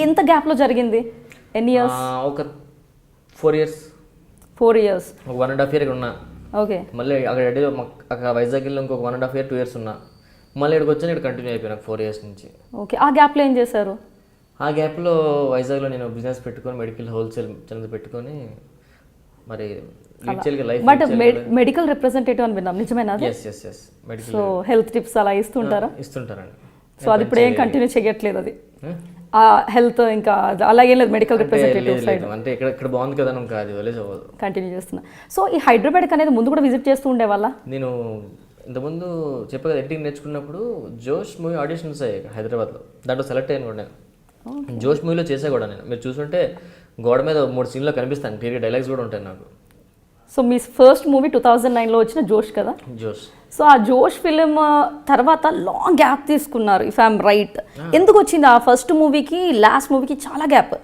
ఎంత గ్యాప్లో జరిగింది? ఎన్ని ఇయర్స్? ఒక 4 years. 4 years. ఒక 1.5 year ఇక్కడ ఉన్నా. ఓకే. మళ్ళీ అక్కడ వైజాగ్ వెళ్ళి ఇంకొక 1.5 year 2 years ఉన్నా. మళ్ళీ ఇక్కడికి వచ్చి ఇక్కడ కంటిన్యూ అయిపోయినా 4 years నుంచి. ఓకే. ఆ గ్యాప్లో ఏం చేశారు? ఆ గ్యాప్లో వైజాగ్లో నేను బిజినెస్ పెట్టుకొని మెడికల్ హోల్సేల్ చిన్నది పెట్టుకొని మరి లైఫ్. బట్ మెడికల్ రిప్రజెంటేటివ్ అని విన్నాం, నిజమేనా? మెడికల్. సో హెల్త్ టిప్స్ అలా ఇస్తుంటారా? ఇస్తుంటారండి. సో అది ఇప్పుడు ఏం కంటిన్యూ చేయట్లేదు అది, ఆ హెల్త్ ఇంకా అలాగే లేదు మెడికల్ రిప్రజెంటేటివ్ సైడ్ అంటే ఇక్కడ బాగుంది కదా ఇంకా అది వదిలేసి అవ్వదు, కంటిన్యూ చేస్తున్నా. సో ఈ హైదరాబాద్ అనేది ముందు కూడా విజిట్ చేస్తూ ఉండేవాళ్ళ? నేను ఇంతకుముందు చెప్పా కదా ఎడిటింగ్ నేర్చుకున్నప్పుడు జోష్ మూవీ ఆడిషన్స్ అయ్యాయి హైదరాబాద్లో, దాంట్లో సెలెక్ట్ అయ్యాను కూడా నేను. జోష్ మూవీలో చేసా కూడా నేను. మీరు చూసుంటే గోడ మీద 3 సీన్లో కనిపిస్తాను, క్లియర్గా డైలాగ్స్ కూడా ఉంటాయి నాకు. సో మీ ఫస్ట్ మూవీ 2009లో వచ్చిన జోష్ కదా? జోష్. సో ఆ జోష్ ఫిలిం తర్వాత లాంగ్ గ్యాప్ తీసుకున్నారు ఇఫ్ ఐఎమ్ రైట్. ఎందుకు వచ్చింది ఆ ఫస్ట్ మూవీకి లాస్ట్ మూవీకి చాలా గ్యాప్?